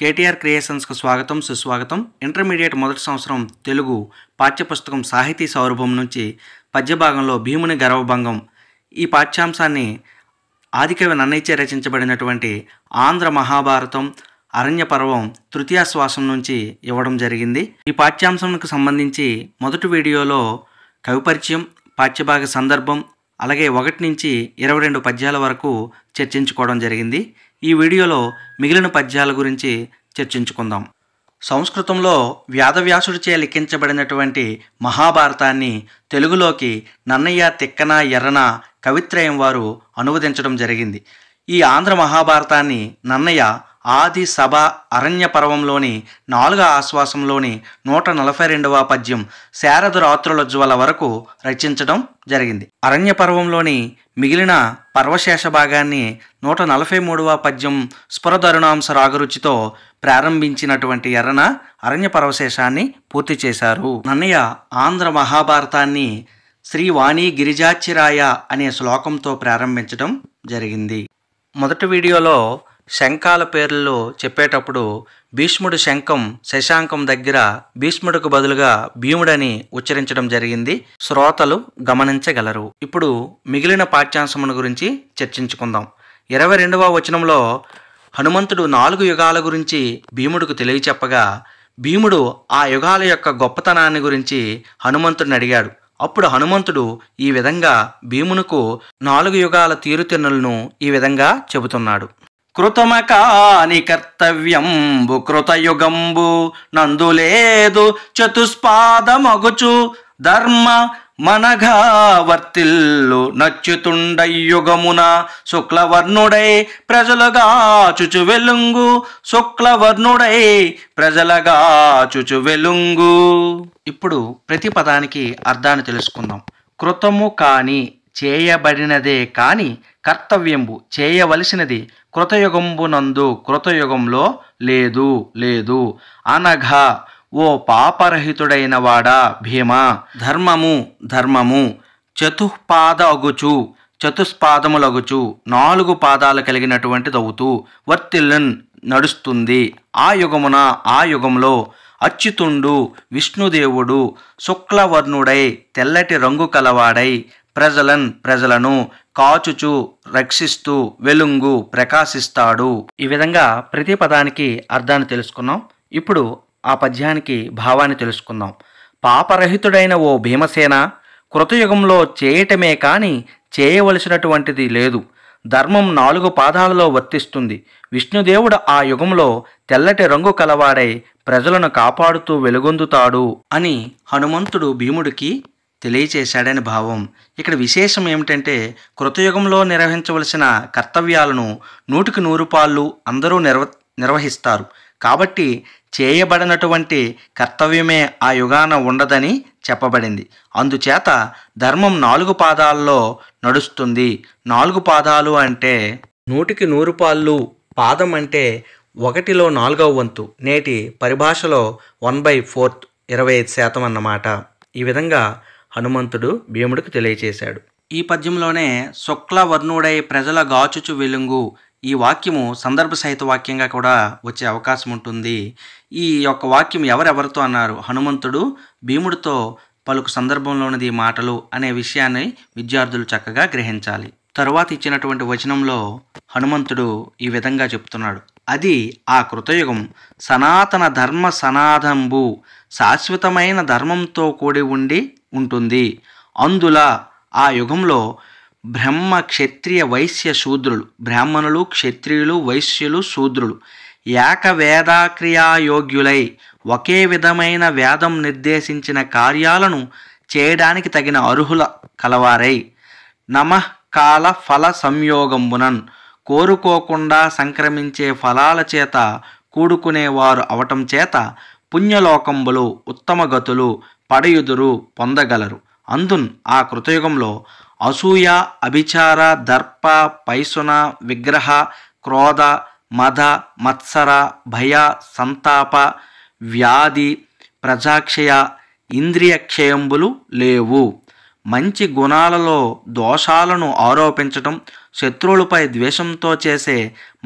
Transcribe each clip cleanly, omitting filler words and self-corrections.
కేటీఆర్ క్రియేషన్స్కు స్వాగతం సుస్వాగతం. ఇంటర్మీడియట్ మొదటి సంవత్సరం తెలుగు పాఠ్యపుస్తకం సాహితీ సౌరభం నుంచి పద్యభాగంలో భీముని గర్వభంగం ఈ పాఠ్యాంశాన్ని ఆదికవి నన్నయ్యచే రచించబడినటువంటి ఆంధ్ర మహాభారతం అరణ్య పర్వం తృతీయాశ్వాసం నుంచి ఇవ్వడం జరిగింది. ఈ పాఠ్యాంశానికి సంబంధించి మొదటి వీడియోలో కవి పరిచయం, పాఠ్యభాగ సందర్భం, అలాగే 1 నుంచి 22 పద్యాల వరకు చర్చించుకోవడం జరిగింది. ఈ వీడియోలో మిగిలిన పద్యాల గురించి చర్చించుకుందాం. సంస్కృతంలో వ్యాసవ్యాసుడిచే లిఖించబడినటువంటి మహాభారతాన్ని తెలుగులోకి నన్నయ్య, తిక్కన, ఎర్రన కవిత్రయం వారు అనువదించడం జరిగింది. ఈ ఆంధ్ర మహాభారతాన్ని నన్నయ్య ఆది సభ అరణ్య పర్వంలోని 4వ ఆశ్వాసంలోని 142వ పద్యం శారద రాత్రులజ్వల వరకు రచించడం జరిగింది. అరణ్య పర్వంలోని మిగిలిన పర్వశేష భాగాన్ని 143వ పద్యం స్ఫురధరుణాంశ రాగరుచితో ప్రారంభించినటువంటి ఎర్రన అరణ్య పర్వశేషాన్ని పూర్తి చేశారు. నన్నయ్య ఆంధ్ర మహాభారతాన్ని శ్రీవాణి గిరిజాచిరాయ అనే శ్లోకంతో ప్రారంభించడం జరిగింది. మొదటి వీడియోలో శంఖాల పేర్లు చెప్పేటప్పుడు భీష్ముడి శంఖం శశాంకం దగ్గర భీష్ముడికి బదులుగా భీముడని ఉచ్చరించడం జరిగింది. శ్రోతలు గమనించగలరు. ఇప్పుడు మిగిలిన పాఠ్యాంశముల గురించి చర్చించుకుందాం. 22వ వచనంలో హనుమంతుడు 4 యుగాల గురించి భీముడికి తెలియచెప్పగా భీముడు ఆ యుగాల యొక్క గొప్పతనాన్ని గురించి హనుమంతుడిని అడిగాడు. అప్పుడు హనుమంతుడు ఈ విధంగా భీమునకు 4 యుగాల తీరుతెన్నులను ఈ విధంగా చెబుతున్నాడు. కృతమకాని కర్తవ్యంబు కృతయుగంబు నందులేదు చతుస్పాదమగుచు ధర్మ మనగా వర్తిల్లు నచ్చుతుండయుగమున శుక్లవర్ణుడై ప్రజలుగా చుచు వెలుంగు శుక్లవర్ణుడై ప్రజలగా చుచు వెలుంగు. ఇప్పుడు ప్రతి పదానికి అర్థాన్ని తెలుసుకుందాం. కృతము కాని చేయబడినదే కాని కర్తవ్యంబు చేయవలసినది కృతయుగంబునందు కృతయుగంలో లేదు లేదు అనగా ఓ పాపరహితుడైన వాడా భీమా ధర్మము ధర్మము చతుఃపాద అగుచు చతుస్పాదములగుచు 4 పాదాలు కలిగినటువంటిదవుతూ వర్తిల్లన్ నడుస్తుంది. ఆ యుగమున ఆ యుగంలో అచ్యుతుండు విష్ణుదేవుడు శుక్లవర్ణుడై తెల్లటి రంగు కలవాడై ప్రజలను కాచుచు రక్షిస్తూ వెలుంగు ప్రకాశిస్తాడు. ఈ విధంగా ప్రతి పదానికి అర్థాన్ని తెలుసుకున్నాం. ఇప్పుడు ఆ పద్యానికి భావాన్ని తెలుసుకుందాం. పాపరహితుడైన ఓ భీమసేన, కృతయుగంలో చేయటమే కాని చేయవలసినటువంటిది లేదు. ధర్మం 4 పాదాలలో వర్తిస్తుంది. విష్ణుదేవుడు ఆ యుగంలో తెల్లటి రంగు కలవాడై ప్రజలను కాపాడుతూ వెలుగొందుతాడు అని హనుమంతుడు భీముడికి తెలియచేశాడని భావం. ఇక్కడ విశేషం ఏమిటంటే కృతయుగంలో నిర్వహించవలసిన కర్తవ్యాలను 100కి 100 పాళ్ళు అందరూ నిర్వహిస్తారు. కాబట్టి చేయబడినటువంటి కర్తవ్యమే ఆ యుగాన ఉండదని చెప్పబడింది. అందుచేత ధర్మం 4 పాదాల్లో నడుస్తుంది. 4 పాదాలు అంటే 100కి 100 పాళ్ళు. పాదం అంటే 1లో 4వ వంతు. నేటి పరిభాషలో 1/4 25% అన్నమాట. ఈ విధంగా హనుమంతుడు భీముడికి తెలియచేశాడు. ఈ పద్యంలోనే శుక్లవర్ణుడై ప్రజల గాచుచు వెలుంగు ఈ వాక్యము సందర్భ సహిత వాక్యంగా కూడా వచ్చే అవకాశం ఉంటుంది. ఈ యొక్క వాక్యం ఎవరెవరితో అన్నారు? హనుమంతుడు భీముడితో పలుకు సందర్భంలోనిది మాటలు అనే విషయాన్ని విద్యార్థులు చక్కగా గ్రహించాలి. తరువాత ఇచ్చినటువంటి వచనంలో హనుమంతుడు ఈ విధంగా చెప్తున్నాడు. అది ఆ కృతయుగం సనాతన ధర్మ సనాదంబు శాశ్వతమైన ధర్మంతో కూడి ఉంటుంది. అందుల ఆ యుగంలో బ్రహ్మ క్షత్రియ వైశ్య శూద్రులు, బ్రాహ్మణులు క్షత్రియులు వైశ్యులు శూద్రులు ఏకవేదాక్రియాయోగ్యులై ఒకే విధమైన వేదం నిర్దేశించిన కార్యాలను చేయడానికి తగిన అర్హుల కలవారై నమఃకాల ఫల సంయోగంబునన్ కోరుకోకుండా సంక్రమించే ఫలాల చేత కూడుకునేవారు అవటం చేత పుణ్యలోకంబులు ఉత్తమ గతులు పడయుదురు పొందగలరు. అందున్ ఆ కృతయుగంలో అసూయ, అభిచార, దర్ప, పైసున, విగ్రహ, క్రోధ, మద, మత్సర, భయ, సంతాప, వ్యాధి, ప్రజాక్షయ, ఇంద్రియ క్షయంబులు లేవు. మంచి గుణాలలో దోషాలను ఆరోపించటం, శత్రువులపై ద్వేషంతో చేసే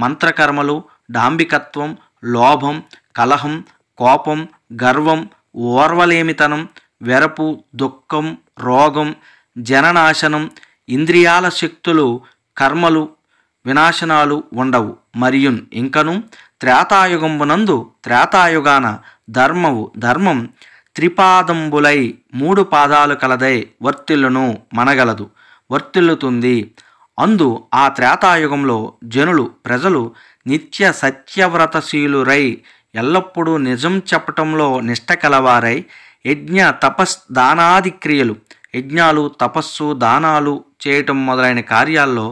మంత్రకర్మలు, డాంబికత్వం, లోభం, కలహం, కోపం, గర్వం, ఓర్వలేమితనం, వెరపు, దుఃఖం, రోగం, జననాశనం, ఇంద్రియాల శక్తులు, కర్మలు, వినాశనాలు ఉండవు. మరియున్ ఇంకను త్రేతాయుగంబునందు త్రేతాయుగాన ధర్మం త్రిపాదంబులై 3 పాదాలు కలదై వర్తిల్లును మనగలదు, వర్తిల్లుతుంది. అందు ఆ త్రేతాయుగంలో ప్రజలు నిత్య సత్యవ్రతశీలురై ఎల్లప్పుడూ నిజం చెప్పటంలో నిష్ట కలవారై యజ్ఞ తపస్ దానాది క్రియలు, యజ్ఞాలు, తపస్సు, దానాలు చేయటం మొదలైన కార్యాల్లో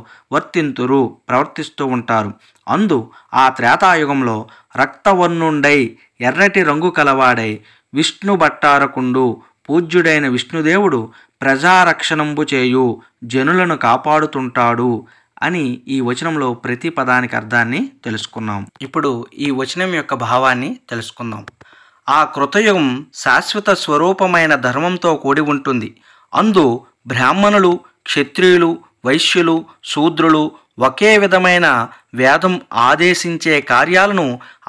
ప్రవర్తిస్తూ ఉంటారు. అందు ఆ త్రేతాయుగంలో రక్తవర్ణుండై ఎర్రటి రంగు కలవాడై విష్ణు భట్టారకుండు పూజ్యుడైన విష్ణుదేవుడు ప్రజారక్షణంబు చేయు జనులను కాపాడుతుంటాడు అని ఈ వచనంలో ప్రతి పదానికి అర్థాన్ని తెలుసుకున్నాం. ఇప్పుడు ఈ వచనం యొక్క భావాన్ని తెలుసుకుందాం. ఆ కృతయుగం శాశ్వత స్వరూపమైన ధర్మంతో కూడి ఉంటుంది. అందు బ్రాహ్మణులు, క్షత్రియులు, వైశ్యులు, శూద్రులు ఒకే విధమైన వేదం ఆదేశించే కార్యాలను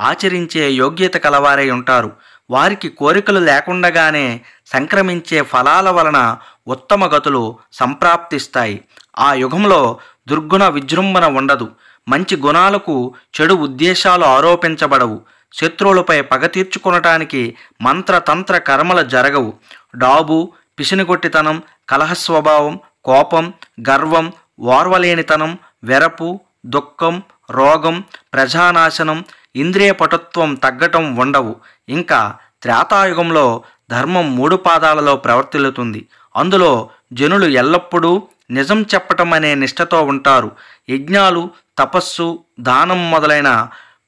ఆచరించే యోగ్యత కలవారై ఉంటారు. వారికి కోరికలు లేకుండగానే సంక్రమించే ఫలాల వలన ఉత్తమ గతులు సంప్రాప్తిస్తాయి. ఆ యుగంలో దుర్గుణ విజృంభణ ఉండదు. మంచి గుణాలకు చెడు ఉద్దేశాలు ఆరోపించబడవు. శత్రువులపై పగ తీర్చుకొనటానికి మంత్రతంత్ర కర్మలు జరగవు. డాబు, పిసినిగొట్టితనం, కలహస్వభావం, కోపం, గర్వం, ఓర్వలేనితనం, వెరపు, దుఃఖం, రోగం, ప్రజానాశనం, ఇంద్రియ పటుత్వం తగ్గటం ఉండవు. ఇంకా త్రేతాయుగంలో ధర్మం 3 పాదాలలో ప్రవర్తిల్లుతుంది. అందులో జనులు ఎల్లప్పుడూ నిజం చెప్పటం అనే నిష్ఠతో ఉంటారు. యజ్ఞాలు, తపస్సు, దానం మొదలైన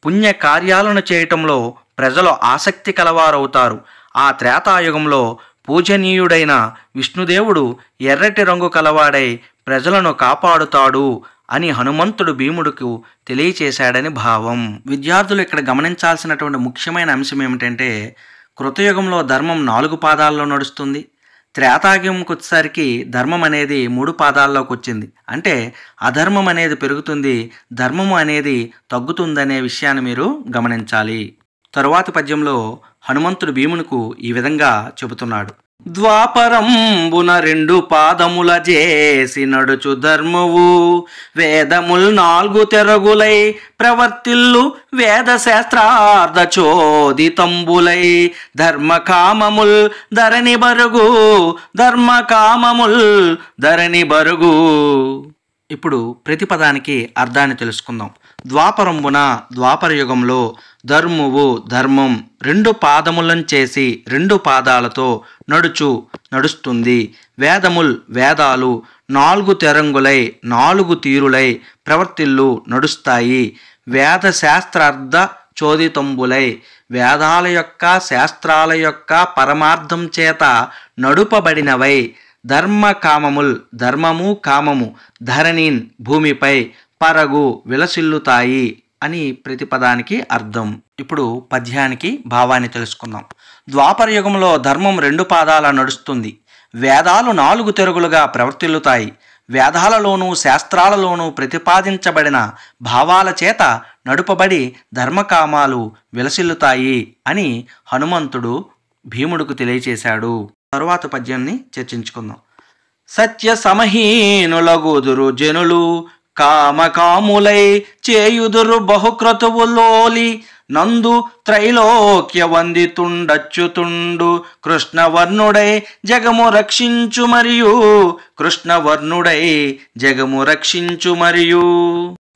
పుణ్య కార్యాలను చేయటంలో ప్రజలు ఆసక్తి కలవారవుతారు. ఆ త్రేతాయుగంలో పూజనీయుడైన విష్ణుదేవుడు ఎర్రటి రంగు కలవాడై ప్రజలను కాపాడుతాడు అని హనుమంతుడు భీముడికి తెలియచేశాడని భావం. విద్యార్థులు ఇక్కడ గమనించాల్సినటువంటి ముఖ్యమైన అంశం ఏమిటంటే, కృతయుగంలో ధర్మం 4 పాదాల్లో నడుస్తుంది. త్రేతాయుగంకి వచ్చేసరికి ధర్మం అనేది 3 పాదాల్లోకి వచ్చింది. అంటే అధర్మం అనేది పెరుగుతుంది, ధర్మము అనేది తగ్గుతుందనే విషయాన్ని మీరు గమనించాలి. తరువాతి పద్యంలో హనుమంతుడు భీమునికు ఈ విధంగా చెబుతున్నాడు. ద్వాపరంబున 2 పాదముల చేసి నడుచు ధర్మవు వేదముల్ 4 తెరగులై ప్రవర్తిల్లు వేద శాస్త్రార్థ చోదితంబులై ధర్మకామముల్ ధరణి బరుగు. ఇప్పుడు ప్రతి పదానికి అర్థాన్ని తెలుసుకుందాం. ద్వాపరంబున ద్వాపర యుగంలో ధర్మం 2 పాదములను చేసి 2 పాదాలతో నడుస్తుంది. వేదాలు 4 తెరంగులై 4 తీరులై ప్రవర్తిల్లు నడుస్తాయి. వేద శాస్త్రార్థ చోదితంబులై వేదాల యొక్క శాస్త్రాల యొక్క పరమార్థం చేత నడుపబడినవై ధర్మము కామము ధరణీన్ భూమిపై పరగు విలసిల్లుతాయి అని ప్రతిపదానికి అర్థం. ఇప్పుడు పద్యానికి భావాన్ని తెలుసుకుందాం. ద్వాపర యుగంలో ధర్మం 2 పాదాల నడుస్తుంది. వేదాలు 4 తెరుగులుగా ప్రవర్తిల్లుతాయి. వేదాలలోనూ శాస్త్రాలలోనూ ప్రతిపాదించబడిన భావాల చేత నడుపబడి ధర్మకామాలు విలసిల్లుతాయి అని హనుమంతుడు భీముడికి తెలియచేశాడు. తరువాత పద్యాన్ని చర్చించుకుందాం. సత్య సమహీనులగుదురు జనులు కామకాములై చేయుదురు బహుక్రతువులోలి నందు త్రైలోక్య వందితుండచ్చుతుండు కృష్ణవర్ణుడై జగము రక్షించు మరియు.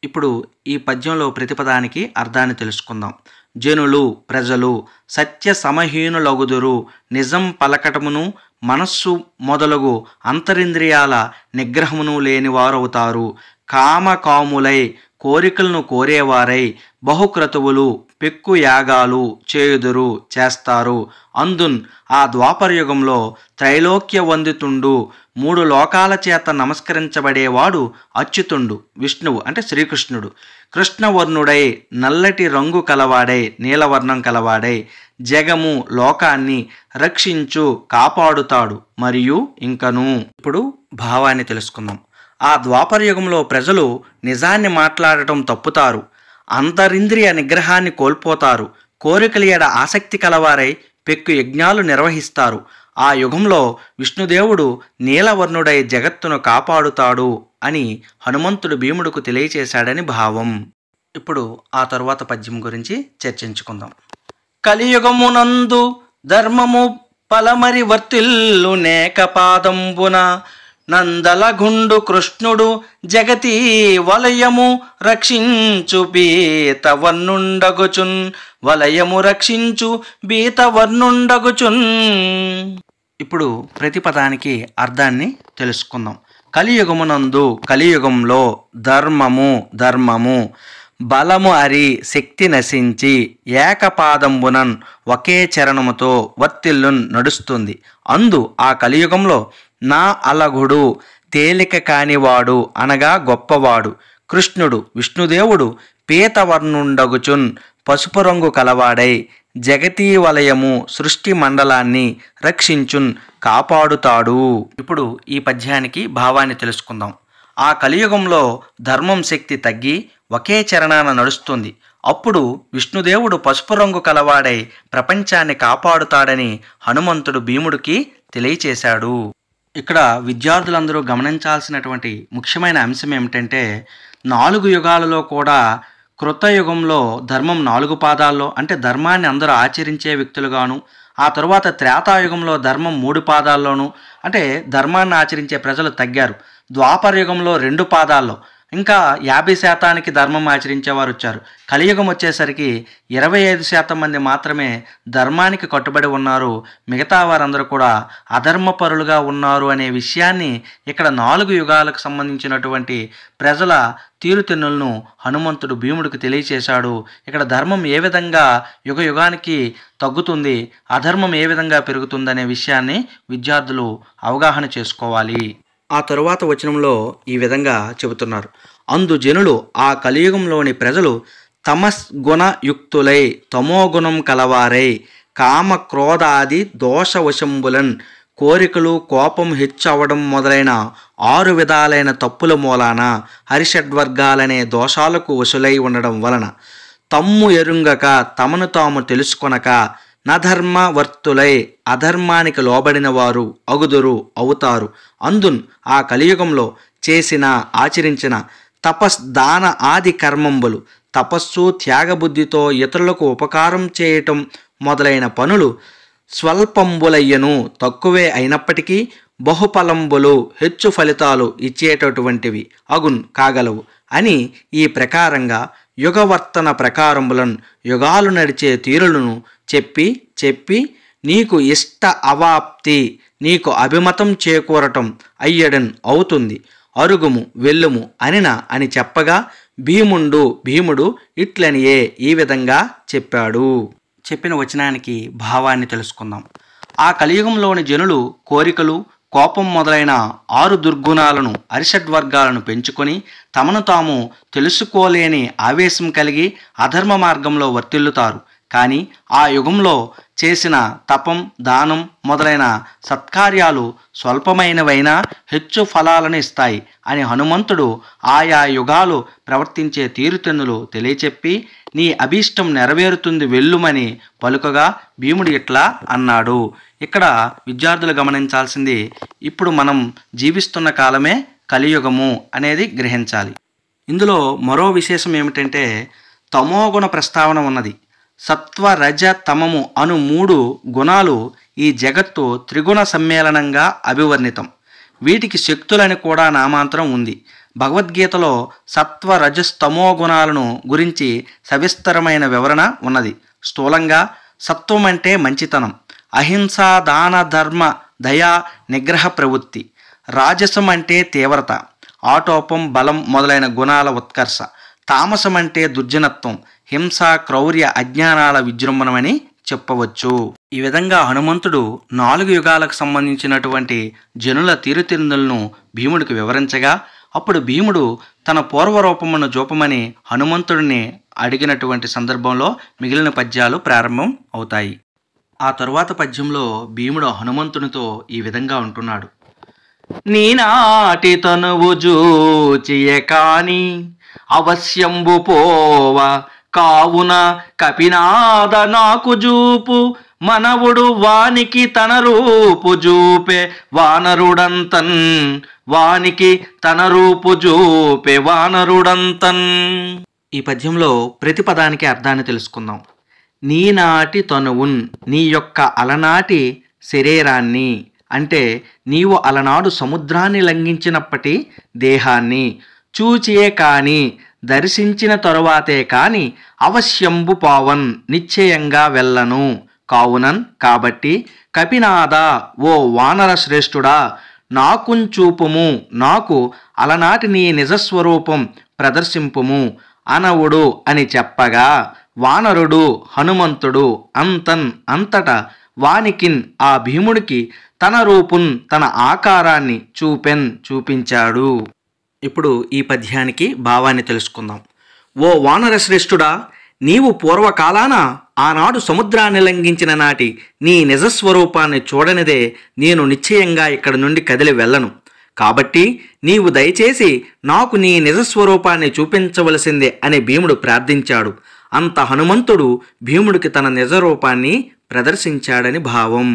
ఇప్పుడు ఈ పద్యంలో ప్రతిపదానికి అర్థాన్ని తెలుసుకుందాం. జనులు ప్రజలు సత్య సమహీనులగుదురు నిజం పలకటమును మనస్సు మొదలగు అంతరింద్రియాల నిగ్రహమును లేనివారవుతారు. కామకాములై కోరికలను కోరేవారై బహుక్రతువులు పెక్కు యాగాలు చేస్తారు. అందున్ ఆ ద్వాపరయుగంలో త్రైలోక్య వందితుండు 3 లోకాల చేత నమస్కరించబడేవాడు అచ్యుతుండు విష్ణువు అంటే శ్రీకృష్ణుడు. కృష్ణవర్ణుడై నల్లటి రంగు కలవాడై నీలవర్ణం కలవాడై జగము లోకాన్ని రక్షించు కాపాడుతాడు మరియు ఇంకను. ఇప్పుడు భావాన్ని తెలుసుకుందాం. ఆ ద్వాపరయుగంలో ప్రజలు నిజాన్ని మాట్లాడటం తప్పుతారు. అంతరింద్రియ నిగ్రహాన్ని కోల్పోతారు. కోరికల ఎడ ఆసక్తి కలవారై పెక్కు యజ్ఞాలు నిర్వహిస్తారు. ఆ యుగంలో విష్ణుదేవుడు నీలవర్ణుడై జగత్తును కాపాడుతాడు అని హనుమంతుడు భీముడుకు తెలియచేశాడని భావం. ఇప్పుడు ఆ తరువాత పద్యం గురించి చర్చించుకుందాం. కలియుగమునందు ధర్మము పలమరి వర్తిల్లు నేక పాదంబున నందలగుండు కృష్ణుడు జగతి వలయము రక్షించు బీతవర్ణుండగుచున్ వలయము రక్షించు బీతవర్ణుండగుచున్. ఇప్పుడు ప్రతి పదానికి అర్థాన్ని తెలుసుకుందాం. కలియుగమునందు, కలియుగంలో, ధర్మము బలము అరి శక్తి నశించి ఏకపాదంబునన్ ఒకే చరణముతో వర్తిల్లున్ నడుస్తుంది. అందు ఆ కలియుగంలో నా అలగుడు తేలిక కానివాడు అనగా గొప్పవాడు కృష్ణుడు విష్ణుదేవుడు పీతవర్ణుండగుచున్ పసుపు రంగు కలవాడై జగతీ వలయము సృష్టి మండలాన్ని రక్షించున్ కాపాడుతాడు. ఇప్పుడు ఈ పద్యానికి భావాన్ని తెలుసుకుందాం. ఆ కలియుగంలో ధర్మం శక్తి తగ్గి ఒకే చరణాన నడుస్తుంది. అప్పుడు విష్ణుదేవుడు పసుపు రంగు కలవాడై ప్రపంచాన్ని కాపాడుతాడని హనుమంతుడు భీముడికి తెలియచేశాడు. ఇక్కడ విద్యార్థులందరూ గమనించాల్సినటువంటి ముఖ్యమైన అంశం ఏమిటంటే 4 యుగాలలో కూడా కృతయుగంలో ధర్మం 4 పాదాల్లో అంటే ధర్మాన్ని అందరూ ఆచరించే వ్యక్తులుగాను, ఆ తరువాత త్రేతాయుగంలో ధర్మం 3 పాదాల్లోనూ అంటే ధర్మాన్ని ఆచరించే ప్రజలు తగ్గారు. ద్వాపర యుగంలో 2 పాదాల్లో ఇంకా 50% ధర్మం ఆచరించేవారు వచ్చారు. కలియుగం వచ్చేసరికి 25% మంది మాత్రమే ధర్మానికి కట్టుబడి ఉన్నారు. మిగతా వారందరూ కూడా అధర్మపరులుగా ఉన్నారు అనే విషయాన్ని ఇక్కడ 4 యుగాలకు సంబంధించినటువంటి ప్రజల తీరుతెన్నులను హనుమంతుడు భీముడికి తెలియచేశాడు. ఇక్కడ ధర్మం ఏ విధంగా యుగ యుగానికి తగ్గుతుంది, అధర్మం ఏ విధంగా పెరుగుతుందనే విషయాన్ని విద్యార్థులు అవగాహన చేసుకోవాలి. ఆ తరువాత వచనంలో ఈ విధంగా చెబుతున్నారు. అందు జనులు ఆ కలియుగంలోని ప్రజలు తమస్గుణయుక్తులై తమోగుణం కలవారై కామ క్రోధాది దోషవశంబులన్ కోరికలు కోపం హెచ్చవడం మొదలైన 6 విధాలైన తప్పుల మూలాన హరిషడ్వర్గాలనే దోషాలకు వశులై ఉండడం వలన తమ్ము ఎరుంగక తమను తాము తెలుసుకొనక నధర్మవర్తులై అధర్మానికి లోబడిన వారు అగుదురు అవుతారు. అందున్ ఆ కలియుగంలో చేసిన ఆచరించిన తపస్దాన ఆది కర్మంబులు తపస్సు త్యాగబుద్ధితో ఇతరులకు ఉపకారం చేయటం మొదలైన పనులు స్వల్పంబులయ్యను తక్కువే అయినప్పటికీ బహుఫలంబులు హెచ్చు ఫలితాలు ఇచ్చేటటువంటివి అగున్ కాగలవు అని ఈ ప్రకారంగా యుగవర్తన ప్రకారములను యుగాలు నడిచే తీరులను చెప్పి నీకు ఇష్ట అవాప్తి నీకు అభిమతం చేకూరటం అయ్యడన్ అవుతుంది అరుగుము వెళ్ళుము అని చెప్పగా భీముడు ఇట్లనియే ఈ విధంగా చెప్పాడు. చెప్పిన వచనానికి భావాన్ని తెలుసుకుందాం. ఆ కలియుగంలోని జనులు కోరికలు కోపం మొదలైన 6 దుర్గుణాలను అరిషడ్వర్గాలను పెంచుకొని తమను తాము తెలుసుకోలేని ఆవేశం కలిగి అధర్మ మార్గంలో వర్తిల్లుతారు. కానీ ఆ యుగంలో చేసిన తపం దానం మొదలైన సత్కార్యాలు స్వల్పమైనవైనా హెచ్చు ఫలాలను ఇస్తాయి అని హనుమంతుడు ఆయా యుగాలు ప్రవర్తించే తీరుతెన్నులు తెలియచెప్పి నీ అభీష్టం నెరవేరుతుంది వెళ్ళుమని పలుకగా భీముడు ఇట్లా అన్నాడు. ఇక్కడ విద్యార్థులు గమనించాల్సింది ఇప్పుడు మనం జీవిస్తున్న కాలమే కలియుగము అనేది గ్రహించాలి. ఇందులో మరో విశేషం ఏమిటంటే తమోగుణ ప్రస్తావన ఉన్నది. సత్వ రజ తమము అను 3 గుణాలు ఈ జగత్తు త్రిగుణ సమ్మేళనంగా అభివర్ణితం. వీటికి శక్తులని కూడా నామాంతరం ఉంది. భగవద్గీతలో సత్వ రజస్తమో గుణాలను గురించి సవిస్తరమైన వివరణ ఉన్నది. స్థూలంగా సత్వం అంటే మంచితనం, అహింస దాన ధర్మ దయా నిగ్రహ ప్రవృత్తి. రాజసం అంటే తీవ్రత, ఆటోపం బలం మొదలైన గుణాల ఉత్కర్ష. తామసం అంటే దుర్జనత్వం, హింస క్రౌర్య అజ్ఞానాల విజృంభణమని చెప్పవచ్చు. ఈ విధంగా హనుమంతుడు 4 యుగాలకు సంబంధించినటువంటి జనుల తీరుతెన్నులను భీముడికి వివరించగా అప్పుడు భీముడు తన పూర్వరూపమును చూపమని హనుమంతుడిని అడిగినటువంటి సందర్భంలో మిగిలిన పద్యాలు ప్రారంభం అవుతాయి. ఆ తరువాత పద్యంలో భీముడు హనుమంతునితో ఈ విధంగా ఉంటున్నాడు. నీ నాటి తనువు జూచియ కాని అవశ్యంబు పోవ కావున కపినాద నాకు జూపు మనవుడు వానికి తన రూపు జూపే వానరుడంతన్ వానికి తన రూపు జూపే వానరుడంతన్. ఈ పద్యంలో ప్రతి పదానికి అర్థాన్ని తెలుసుకుందాం. నీనాటి తనువున్, నీ యొక్క అలనాటి శరీరాన్ని, అంటే నీవు అలనాడు సముద్రాన్ని లంఘించినప్పటి దేహాన్ని, చూచియే కాని దర్శించిన తరువాతే కాని అవశ్యంబు పావన్ నిశ్చయంగా వెళ్ళను కావునన్ కాబట్టి కపినాద ఓ వానర శ్రేష్ఠుడా నాకుంచూపుము నాకు అలనాటి నీ నిజస్వరూపం ప్రదర్శింపుము అనవుడు అని చెప్పగా వానరుడు హనుమంతుడు అంతన్ అంతటా వానికిన్ ఆ భీముడికి తన రూపున్ తన ఆకారాన్ని చూపించాడు. ఇప్పుడు ఈ పద్యానికి భావాన్ని తెలుసుకుందాం. ఓ వానర శ్రేష్ఠుడా, నీవు పూర్వకాలాన ఆనాడు సముద్రాన్ని లంఘించిన నాటి నీ నిజస్వరూపాన్ని చూడనిదే నేను నిశ్చయంగా ఇక్కడి నుండి కదిలి వెళ్ళను. కాబట్టి నీవు దయచేసి నాకు నీ నిజస్వరూపాన్ని చూపించవలసిందే అని భీముడు ప్రార్థించాడు. అంత హనుమంతుడు భీముడికి తన నిజరూపాన్ని ప్రదర్శించాడని భావం.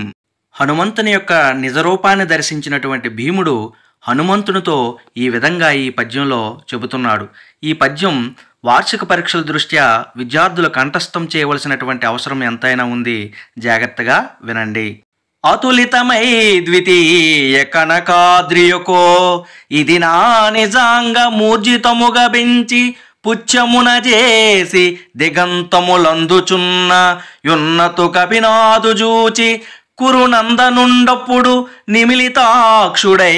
హనుమంతుని యొక్క నిజరూపాన్ని దర్శించినటువంటి భీముడు హనుమంతునితో ఈ విధంగా ఈ పద్యంలో చెబుతున్నాడు. ఈ పద్యం వార్షిక పరీక్షల దృష్ట్యా విద్యార్థులు కంఠస్థం చేయవలసినటువంటి అవసరం ఎంతైనా ఉంది. జాగ్రత్తగా వినండి. అతులితమై ద్వితీయ కనకాద్రియకో ఇది నా నిజాంగ మూర్జితముగా పెంచి పుచ్చమున చేసి దిగంతములందుచున్న యున్నతు కపినాదు జూచి కురునందనుండప్పుడు నిమిలితాక్షుడై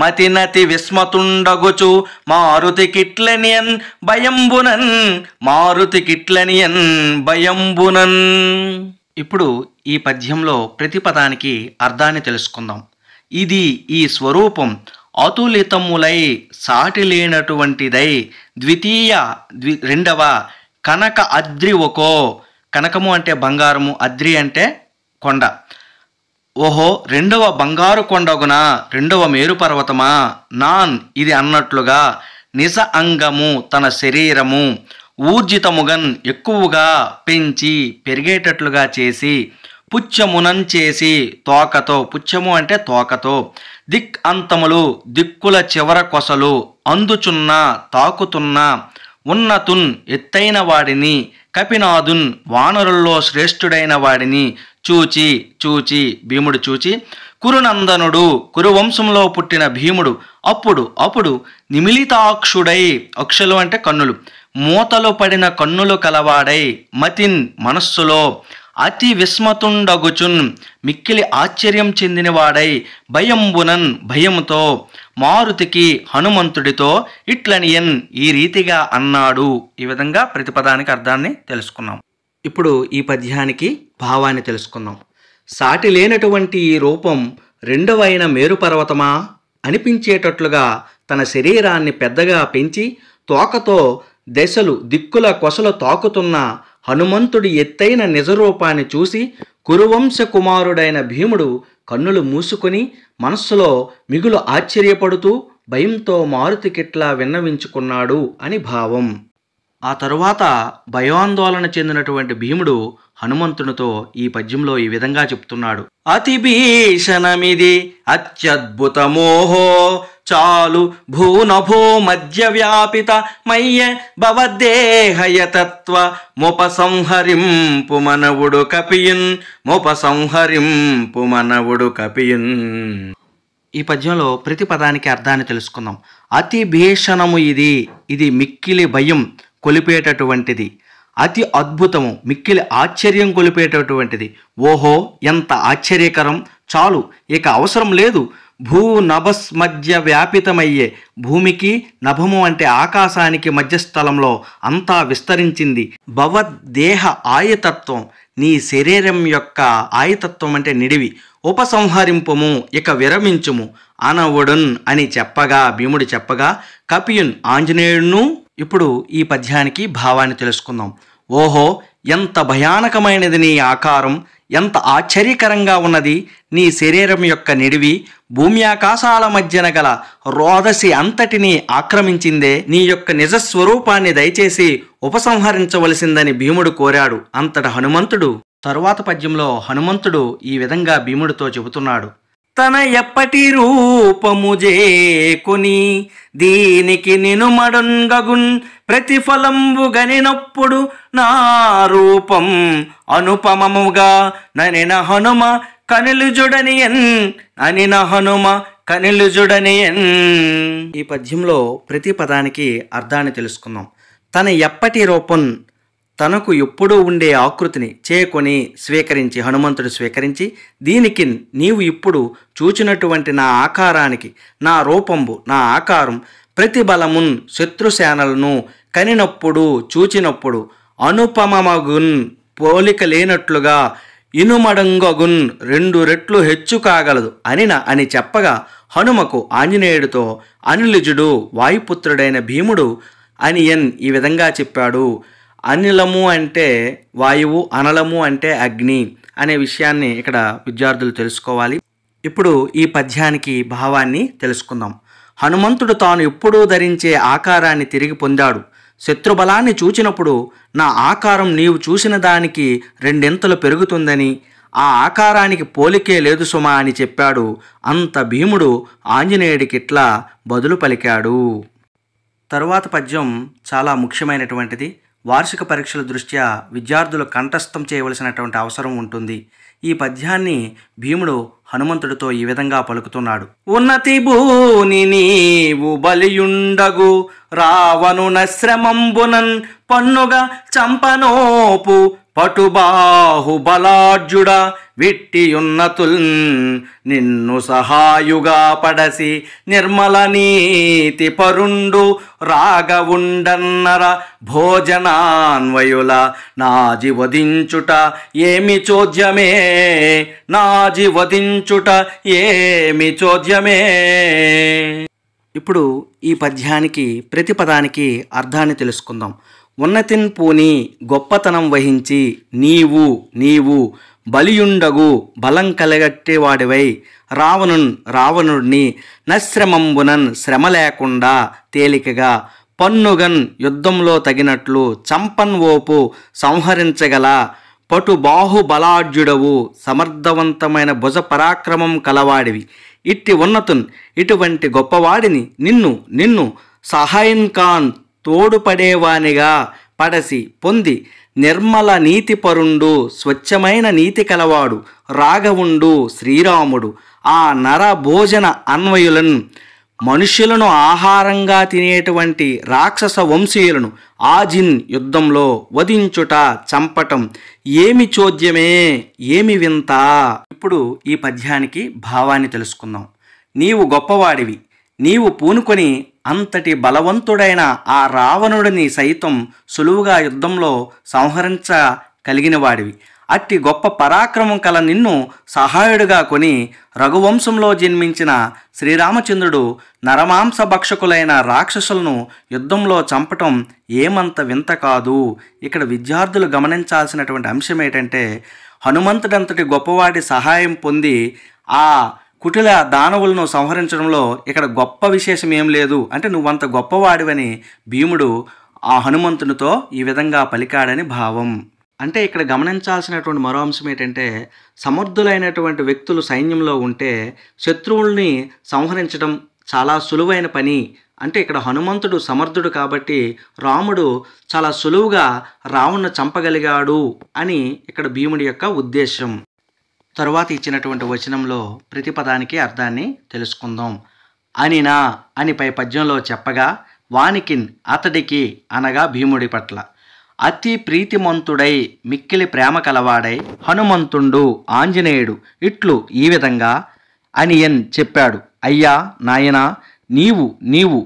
మతినతి విస్మతుండగుచు మారుతికిట్లనియన్ భయంబునన్. ఇప్పుడు ఈ పద్యంలో ప్రతి పదానికి అర్థాన్ని తెలుసుకుందాం. ఇది ఈ స్వరూపం అతులితములై సాటి లేనటువంటిదై రెండవ కనక అద్రి ఒకో, కనకము అంటే బంగారము, అద్రి అంటే కొండ. ఓహో రెండవ బంగారు కొండగున, రెండవ మేరు పర్వతమా నాన్ ఇది అన్నట్లుగా నిజ అంగము తన శరీరము ఊర్జితముగన్ ఎక్కువగా పెంచి పెరిగేటట్లుగా చేసి పుచ్చమునన్ చేసి తోకతో, పుచ్చము అంటే తోకతో, దిక్ అంతములు దిక్కుల చివర కొసలు అందుచున్న తాకుతున్న ఉన్నతున్ ఎత్తైన వాడిని కపినాదున్ వానరుల్లో శ్రేష్ఠుడైన వాడిని చూచి భీముడు చూచి కురునందనుడు కురువంశంలో పుట్టిన భీముడు అప్పుడు నిమిలితాక్షుడై, అక్షులు అంటే కన్నులు, మూతలు పడిన కన్నులు కలవాడై మతిన్ మనస్సులో అతి విస్మతుండగుచున్ మిక్కిలి ఆశ్చర్యం చెందినవాడై భయంబునన్ భయంతో మారుతికి హనుమంతుడితో ఇట్లనియన్ ఈ రీతిగా అన్నాడు. ఈ విధంగా ప్రతిపదానికి అర్థాన్ని తెలుసుకున్నాం. ఇప్పుడు ఈ పద్యానికి భావాన్ని తెలుసుకుందాం. సాటి లేనటువంటి ఈ రూపం రెండవైన మేరుపర్వతమా అనిపించేటట్లుగా తన శరీరాన్ని పెద్దగా పెంచి తోకతో దిక్కుల కొసలు తాకుతున్న హనుమంతుడి ఎత్తైన నిజరూపాన్ని చూసి కురువంశ కుమారుడైన భీముడు కన్నులు మూసుకొని మనస్సులో మిగులు ఆశ్చర్యపడుతూ భయంతో మారుతికిట్లా విన్నవించుకున్నాడు అని భావం. ఆ తరువాత భయాందోళన చెందినటువంటి భీముడు హనుమంతునితో ఈ పద్యంలో ఈ విధంగా చెప్తున్నాడు. అతి భీషణమిది అత్యద్భుతమోహో చాలు భూనభో మధ్య వ్యాపిత మయ్య భవదేహయతత్వ ముపసంహరింపు మనవుడు కపియున్. ఈ పద్యంలో ప్రతి పదానికి అర్థాన్ని తెలుసుకుందాం. అతి భీషణము ఇది మిక్కిలి భయం కొలిపేటటువంటిది. అతి అద్భుతము మిక్కిలి ఆశ్చర్యం కొలిపేటటువంటిది. ఓహో ఎంత ఆశ్చర్యకరం, చాలు ఇక అవసరం లేదు. భూ నభస్ మధ్య వ్యాపితమయ్యే, భూమికి నభము అంటే ఆకాశానికి మధ్యస్థలంలో అంతా విస్తరించింది. భవద్దేహ ఆయతత్వం నీ శరీరం యొక్క ఆయతత్వం అంటే నిడివి. ఉపసంహరింపుము ఇక విరమించుము అనవుడున్ అని చెప్పగా భీముడు చెప్పగా కపియున్ ఆంజనేయుడును. ఇప్పుడు ఈ పద్యానికి భావాన్ని తెలుసుకుందాం. ఓహో ఎంత భయానకమైనది నీ ఆకారం, ఎంత ఆశ్చర్యకరంగా ఉన్నది నీ శరీరం యొక్క నిడివి, భూమి ఆకాశాల మధ్యన గల రోదసి అంతటినీ ఆక్రమించిందే. నీ యొక్క నిజస్వరూపాన్ని దయచేసి ఉపసంహరించవలసిందని భీముడు కోరాడు. అంతట హనుమంతుడు తరువాత పద్యంలో హనుమంతుడు ఈ విధంగా భీముడితో చెబుతున్నాడు. తన ఎప్పటి రూపము జేకొని దీనికి నిను మడుంగగున్ ప్రతిఫలంబు గనినప్పుడు నా రూపం అనుపమముగా ననిన హనుమ కనిలుజుడనియన్ అనిన హనుమ కనిలుజుడనియన్. ఈ పద్యంలో ప్రతి పదానికి అర్థాన్ని తెలుసుకుందాం. తన ఎప్పటి రూపం, తనకు ఎప్పుడూ ఉండే ఆకృతిని చేకొని స్వీకరించి, హనుమంతుడు స్వీకరించి, దీనికి నీవు ఇప్పుడు చూచినటువంటి నా ఆకారానికి, నా రూపంబు, నా ఆకారం ప్రతిబలమున్ శత్రుసేనలను కనినప్పుడు చూచినప్పుడు అనుపమమగున్ పోలిక లేనట్లుగా ఇనుమడంగగున్ 2 రెట్లు హెచ్చు కాగలదు అని చెప్పగా హనుమకు ఆంజనేయుడితో అనిలుజుడు వాయుపుత్రుడైన భీముడు అనియన్ ఈ విధంగా చెప్పాడు. అనిలము అంటే వాయువు, అనలము అంటే అగ్ని అనే విషయాన్ని ఇక్కడ విద్యార్థులు తెలుసుకోవాలి. ఇప్పుడు ఈ పద్యానికి భావాన్ని తెలుసుకుందాం. హనుమంతుడు తాను ఎప్పుడూ ధరించే ఆకారాన్ని తిరిగి పొందాడు. శత్రుబలాన్ని చూచినప్పుడు నా ఆకారం నీవు చూసిన దానికి 2 పెరుగుతుందని, ఆ ఆకారానికి పోలికే లేదు సుమా అని చెప్పాడు. అంత భీముడు ఆంజనేయుడికి ఇట్లా బదులు పలికాడు. తరువాత పద్యం చాలా ముఖ్యమైనటువంటిది. వార్షిక పరీక్షల దృష్ట్యా విద్యార్థులు కంఠస్థం చేయవలసినటువంటి అవసరం ఉంటుంది. ఈ పద్యాన్ని భీముడు హనుమంతుడితో ఈ విధంగా పలుకుతున్నాడు. ఉన్నతి భూని నీవు బలియుండగు రావను నశ్రమంబునన్ పన్నుగా చంపనోపు పటుబాహు బలార్జుడ విట్టియున్నతుల్ నిన్ను సహాయుగా పడసి నిర్మల నీతి పరుండు రాగవుండన్నర భోజనాన్వయుల నాజి వధించుట ఏమి చోద్యమే, నాజి వధించుట ఏమి చోద్యమే. ఇప్పుడు ఈ పద్యానికి ప్రతి పదానికి అర్థాన్ని తెలుసుకుందాం. ఉన్నతిన్ పూని గొప్పతనం వహించి నీవు బలియుండగు బలం కలగట్టేవాడివై రావణుడిని నశ్రమంబునన్ శ్రమ లేకుండా తేలికగా పన్నుగన్ యుద్ధంలో తగినట్లు చంపన్ ఓపు సంహరించగల పటు బాహుబలార్జుడవు సమర్థవంతమైన భుజ పరాక్రమం కలవాడివి. ఇటువంటి గొప్పవాడిని నిన్ను సహాయంకాన్ తోడుపడేవానిగా పడసి పొంది నిర్మల నీతిపరుండు స్వచ్ఛమైన నీతి కలవాడు రాఘవుండు శ్రీరాముడు ఆ నర భోజన అన్వయులను మనుష్యులను ఆహారంగా తినేటువంటి రాక్షస వంశీయులను ఆజిన్ యుద్ధంలో వధించుట చంపటం ఏమి చోద్యమే, ఏమి వింత. ఇప్పుడు ఈ పద్యానికి భావాన్ని తెలుసుకుందాం. నీవు గొప్పవాడివి, నీవు పూనుకొని అంతటి బలవంతుడైన ఆ రావణుడిని సైతం సులువుగా యుద్ధంలో సంహరించగలిగిన వాడివి. అట్టి గొప్ప పరాక్రమం కల నిన్ను సహాయుడుగా కొని రఘువంశంలో జన్మించిన శ్రీరామచంద్రుడు నరమాంస భక్షకులైన రాక్షసులను యుద్ధంలో చంపటం ఏమంత వింత కాదు. ఇక్కడ విద్యార్థులు గమనించాల్సినటువంటి అంశం ఏంటంటే, హనుమంతుడంతటి గొప్పవాడి సహాయం పొంది ఆ కుటిల దానవులను సంహరించడంలో ఇక్కడ గొప్ప విశేషం ఏం లేదు, అంటే నువ్వంత గొప్పవాడివని భీముడు ఆ హనుమంతునితో ఈ విధంగా పలికాడని భావం. అంటే ఇక్కడ గమనించాల్సినటువంటి మరో అంశం ఏంటంటే, సమర్థులైనటువంటి వ్యక్తులు సైన్యంలో ఉంటే శత్రువుల్ని సంహరించడం చాలా సులువైన పని. అంటే ఇక్కడ హనుమంతుడు సమర్థుడు కాబట్టి రాముడు చాలా సులువుగా రావణ్ణి చంపగలిగాడు అని ఇక్కడ భీముడి యొక్క ఉద్దేశం. తరువాత ఇచ్చినటువంటి వచనంలో ప్రతి పదానికి అర్థాన్ని తెలుసుకుందాం. అనినా అని పై పద్యంలో చెప్పగా వానికిన్ అతడికి అనగా భీముడి పట్ల అతి ప్రీతిమంతుడై మిక్కిలి ప్రేమ కలవాడై హనుమంతుండు ఆంజనేయుడు ఇట్లు ఈ విధంగా అనియన్ చెప్పాడు. అయ్యా నాయనా, నీవు